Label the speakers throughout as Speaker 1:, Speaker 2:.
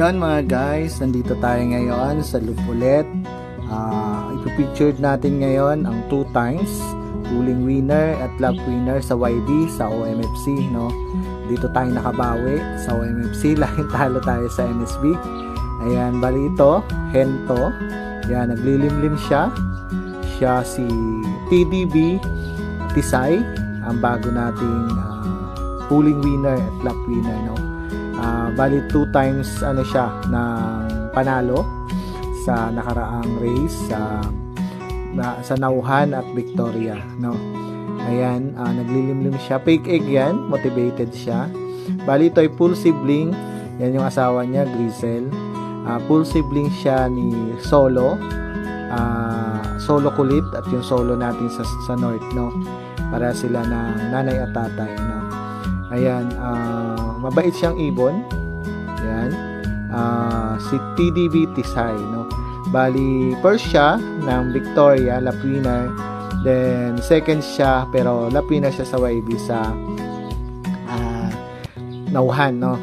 Speaker 1: Ayun mga guys, nandito tayo ngayon sa loop ulit. Ipipictured natin ngayon ang 2 times pulling winner at lap winner sa YB sa OMFC, no? Dito tayo nakabawi sa OMFC, laging talo tayo sa NSB. Ayan, bali ito, Hento. Ayan, naglilimlim siya. Siya si TDB Tisay, ang bago nating pulling winner at lap winner, no? Bali 2 times ano siya ng panalo sa nakaraang race sa Nauhan at Victoria, no? Ayan, naglilimlim siya. Fake egg yan, motivated siya. Bali ito ay full sibling. Yan yung asawa niya, Grisel. Full sibling siya ni Solo. Solo kulit at yung Solo natin sa North, no? Para sila ng nanay at tatay, no? Ayan, mabait siyang ibon. Ayan, si TDB Tisay, no? Bali, first siya ng Victoria, lap winner. Then, second siya, pero lap winner siya sa YB sa Nauhan, no?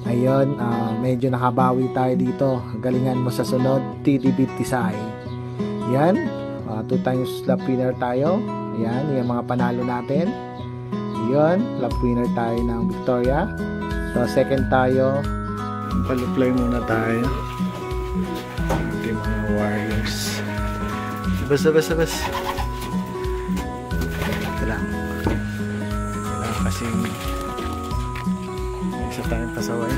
Speaker 1: Ayun, medyo nakabawi tayo dito. Galingan mo sa sunod, TDB Tisay. Ayan, 2 times lap winner tayo. Ayan, yung mga panalo natin. Ayun, lap winner tayo ng Victoria. So, second tayo. Paluplay muna tayo. Ating mga warriors. Basta. Ito lang. Kailangan kasing may isa tayong pasaway.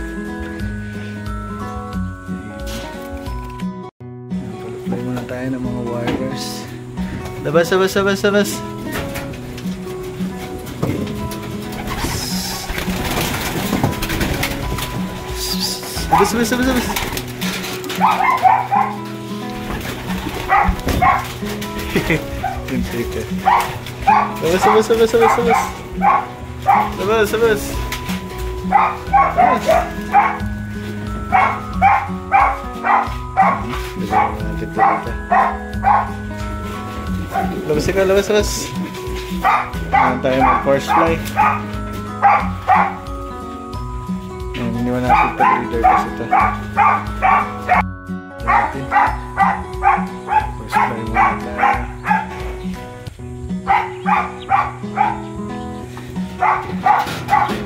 Speaker 1: Paluplay muna tayo ng mga warriors. Basta. Bas. Tintik. Bas. Labas. Ayan tayo mag-force fly. Iniwan natin pag-leader kasi ito. First fly muna tayo.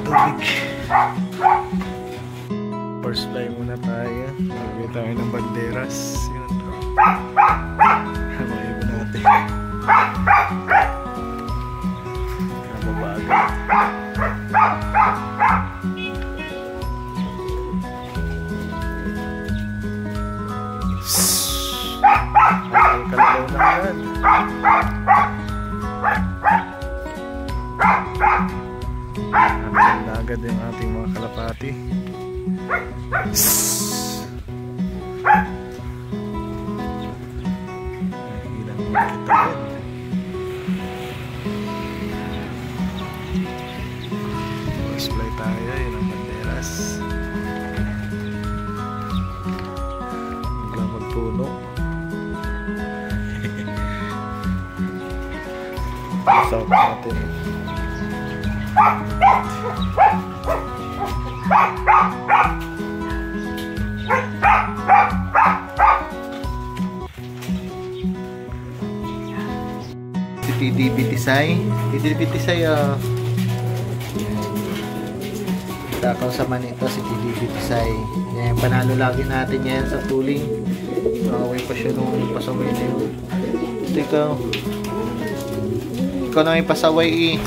Speaker 1: Tubig. First fly muna tayo. Lagay tayo ng banderas. Yun. Hamayin mo natin. Kababagal. Kalalaw naman. Hanggang na agad yung ating mga kalapati. Ilang kita yan. First fly tayo, yun ang banderas. Biglang magpuno. South natin. Si TDB Tisay. Takaw sa manito si TDB Tisay. Yan, panalo lagi natin yan sa pulling. Nakaway pa siya nung pasaway na yun. Ikaw na may pasaway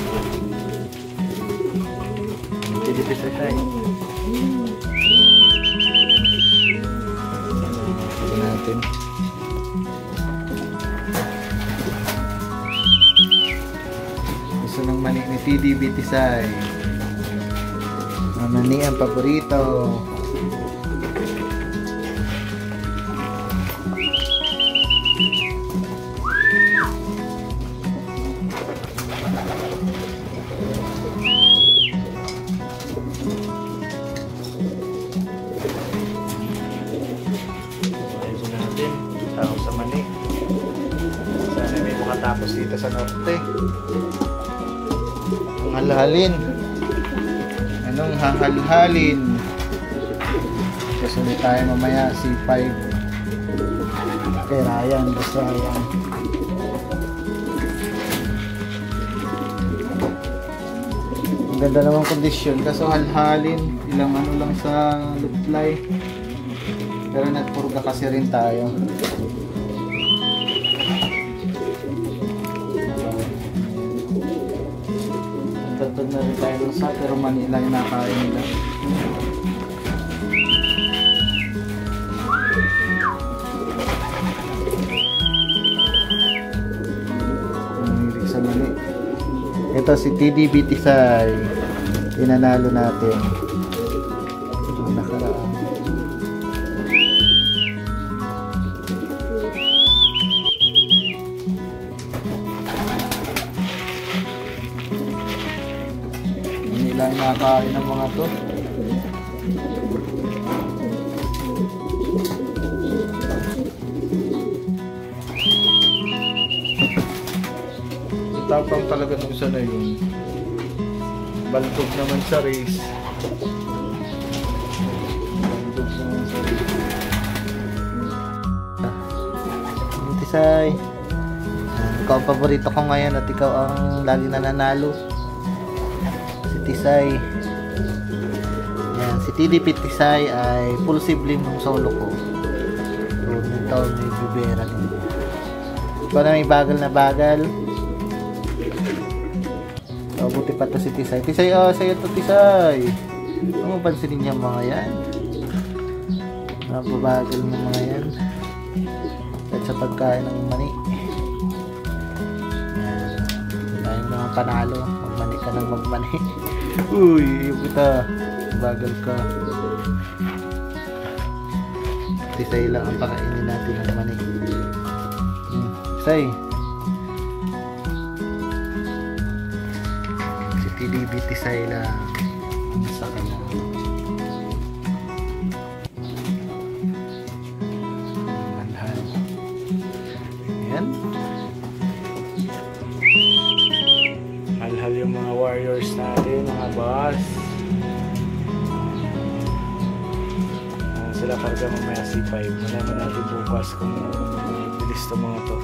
Speaker 1: TDB Tisay. Natin. Gusto ng mani ni TDB Tisay. Mani ang paborito. Sa mani. Sana may makatapos dito sa norte. Ang halhalin. Anong hahalhalin? Tapos ulit tayo mamaya C5 kay Ryan, boss Ryan. Ang ganda naman kondisyon, kaso halhalin ilang ano lang sa lupplay, pero nagpurga kasi rin tayo. Tatag na rin tayo ng sa, pero mani lang yung nakain nila. Ito si TDB Tisay, tinanalo natin ang nakaraan. Hindi lang nakakain ng mga to. Tapang talaga nung sana yun. Baldog naman sa race. Baldog naman sa race. Tisay, ikaw ang paborito ko ngayon at ikaw ang lagi nananalo. Si Tisay. Yan, si TDP Tisay ay full sibling ng solo ko. So, yung taon may bibera din. Ikaw na may bagal na bagal. Oh, buti pa to si Tisay. Tisay, oh, sa'yo to Tisay. Ano mo pansinin niya mga yan? Nababagal ng mga yan. At sa pagkain ng mani. Yan. Tayo mga panalo. Magmani ka ng magmani. Uy, kita. Bagal ka. Tisay lang ang pakainin natin ng mani. Tisay. TDB Tisay lang sa kanya. Manhal. Ayan. Malhal yung mga warriors natin, mga boss. Sila karga mamaya C5. Malaman natin bukas kung bilis to mga to.